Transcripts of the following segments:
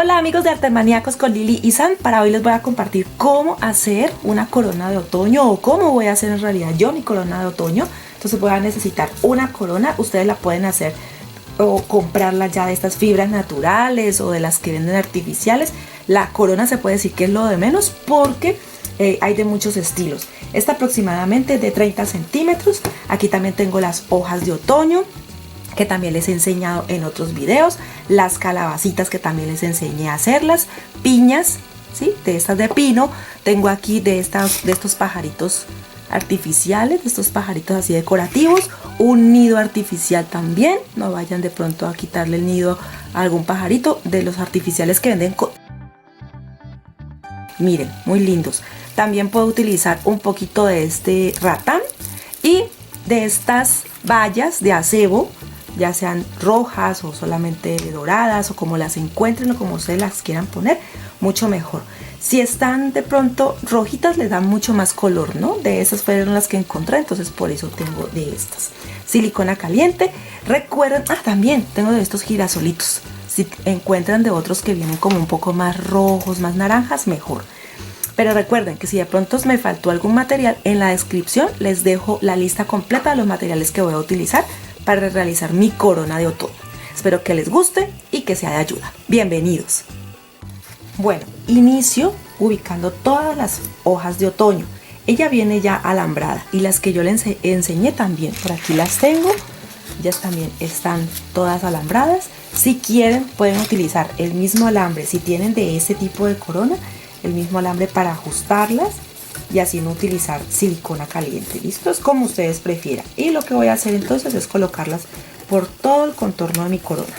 Hola amigos de Artemaníacos con Lili y Sam. Para hoy les voy a compartir cómo hacer una corona de otoño o cómo voy a hacer en realidad yo mi corona de otoño. Entonces voy a necesitar una corona. Ustedes la pueden hacer o comprarla ya de estas fibras naturales o de las que venden artificiales. La corona se puede decir que es lo de menos porque hay de muchos estilos. Esta aproximadamente de 30 centímetros. Aquí también tengo las hojas de otoño, que también les he enseñado en otros videos, las calabacitas que también les enseñé a hacerlas, piñas, ¿sí? De estas de pino, tengo aquí de estos pajaritos artificiales, de estos pajaritos así decorativos, un nido artificial también, no vayan de pronto a quitarle el nido a algún pajarito, de los artificiales que venden, miren, muy lindos. También puedo utilizar un poquito de este ratán y de estas bayas de acebo, ya sean rojas o solamente doradas o como las encuentren o como ustedes las quieran poner, mucho mejor. Si están de pronto rojitas les dan mucho más color, ¿no? De esas fueron las que encontré, entonces por eso tengo de estas. Silicona caliente, recuerden, también tengo de estos girasolitos. Si encuentran de otros que vienen como un poco más rojos, más naranjas, mejor. Pero recuerden que si de pronto me faltó algún material, en la descripción les dejo la lista completa de los materiales que voy a utilizar para realizar mi corona de otoño. Espero que les guste y que sea de ayuda. Bienvenidos. Bueno, inicio ubicando todas las hojas de otoño. Ella viene ya alambrada y las que yo les enseñé también. Por aquí las tengo. Ellas también están todas alambradas. Si quieren pueden utilizar el mismo alambre. Si tienen de ese tipo de corona, el mismo alambre para ajustarlas y así no utilizar silicona caliente. Listo, es como ustedes prefieran. Y lo que voy a hacer entonces es colocarlas por todo el contorno de mi corona.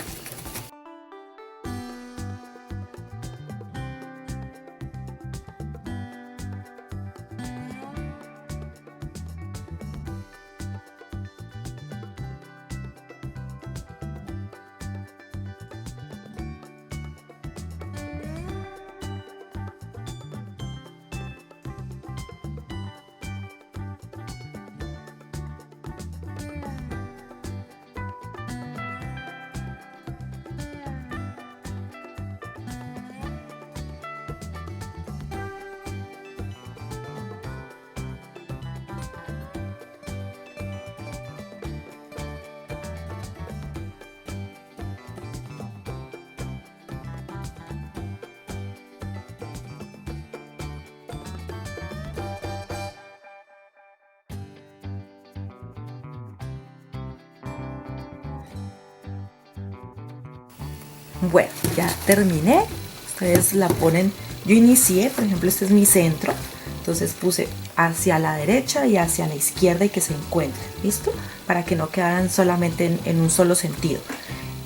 Bueno, ya terminé. Ustedes la ponen, yo inicié, por ejemplo, este es mi centro, entonces puse hacia la derecha y hacia la izquierda y que se encuentren, ¿listo? Para que no quedaran solamente en un solo sentido.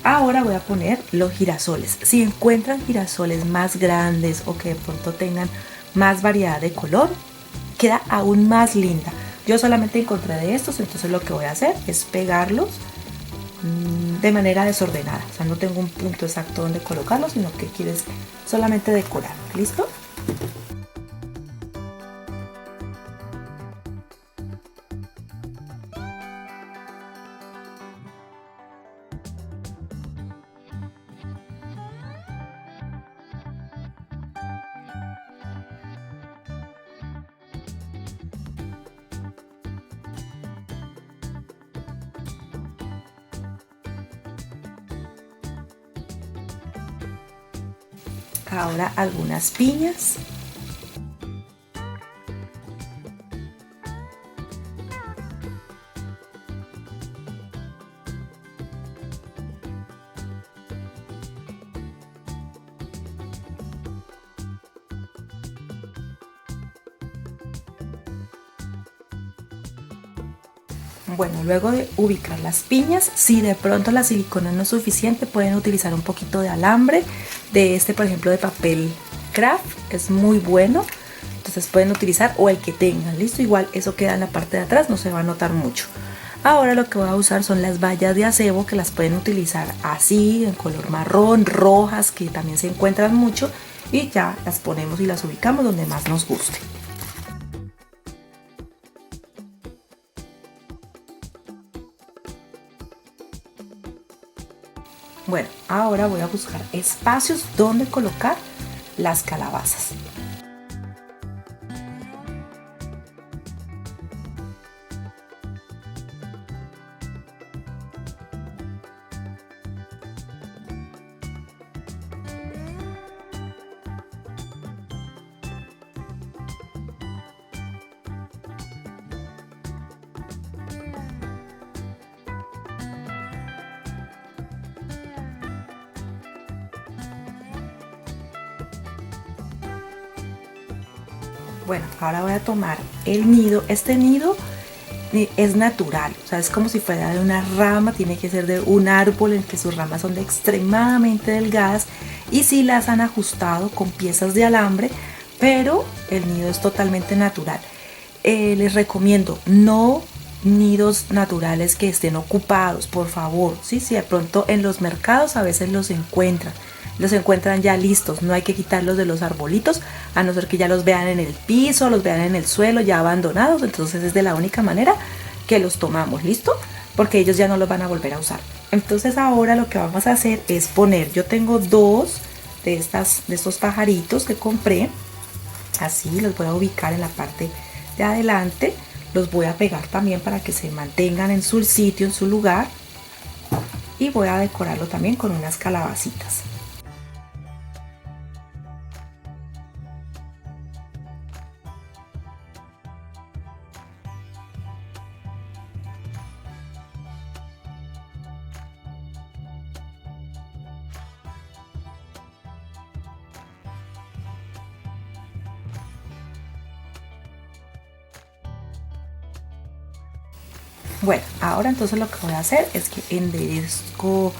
Ahora voy a poner los girasoles. Si encuentran girasoles más grandes o que de pronto tengan más variedad de color, queda aún más linda. Yo solamente encontré de estos, entonces lo que voy a hacer es pegarlos de manera desordenada, o sea, no tengo un punto exacto donde colocarlo, sino que quieres solamente decorar. ¿Listo? Ahora algunas piñas. Bueno, luego de ubicar las piñas, si de pronto la silicona no es suficiente, pueden utilizar un poquito de alambre, de este por ejemplo de papel craft, es muy bueno, entonces pueden utilizar o el que tengan, listo, igual eso queda en la parte de atrás, no se va a notar mucho. Ahora lo que voy a usar son las bayas de acebo, que las pueden utilizar así, en color marrón, rojas, que también se encuentran mucho, y ya las ponemos y las ubicamos donde más nos guste. Bueno, ahora voy a buscar espacios donde colocar las calabazas. Bueno, ahora voy a tomar el nido. Este nido es natural, o sea, es como si fuera de una rama, tiene que ser de un árbol en que sus ramas son extremadamente delgadas y sí las han ajustado con piezas de alambre, pero el nido es totalmente natural. Les recomiendo no nidos naturales que estén ocupados, por favor. Sí, de pronto en los mercados a veces los encuentran ya listos, no hay que quitarlos de los arbolitos, a no ser que ya los vean en el piso, los vean en el suelo ya abandonados. Entonces es de la única manera que los tomamos, ¿listo? Porque ellos ya no los van a volver a usar. Entonces ahora lo que vamos a hacer es poner, yo tengo dos de estos pajaritos que compré, así los voy a ubicar en la parte de adelante, los voy a pegar también para que se mantengan en su sitio, en su lugar, y voy a decorarlo también con unas calabacitas. Bueno, ahora entonces lo que voy a hacer es que enderezco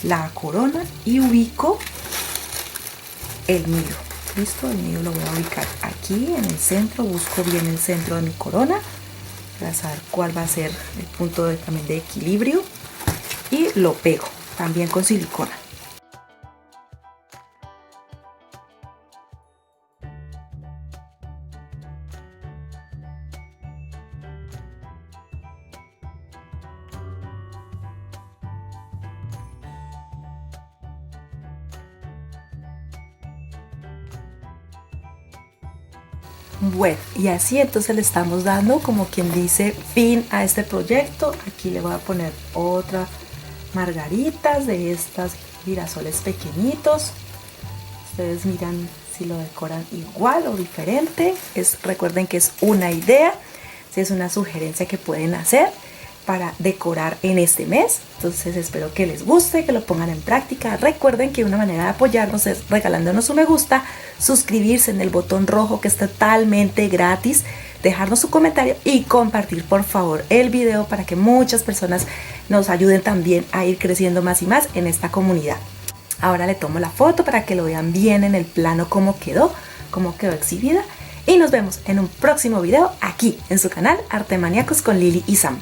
la corona y ubico el nido. Listo, el nido lo voy a ubicar aquí en el centro, busco bien el centro de mi corona para saber cuál va a ser el punto también de equilibrio y lo pego también con silicona. Bueno, y así entonces le estamos dando, como quien dice, fin a este proyecto. Aquí le voy a poner otras margaritas de estas girasoles pequeñitos. Ustedes miran si lo decoran igual o diferente. Recuerden que es una idea, es una sugerencia que pueden hacer para decorar en este mes. Entonces espero que les guste, que lo pongan en práctica. Recuerden que una manera de apoyarnos es regalándonos un me gusta, suscribirse en el botón rojo que es totalmente gratis, dejarnos su comentario y compartir por favor el video para que muchas personas nos ayuden también a ir creciendo más y más en esta comunidad. Ahora le tomo la foto para que lo vean bien en el plano cómo quedó exhibida, y nos vemos en un próximo video aquí en su canal Artemaníacos con Lili y Sam.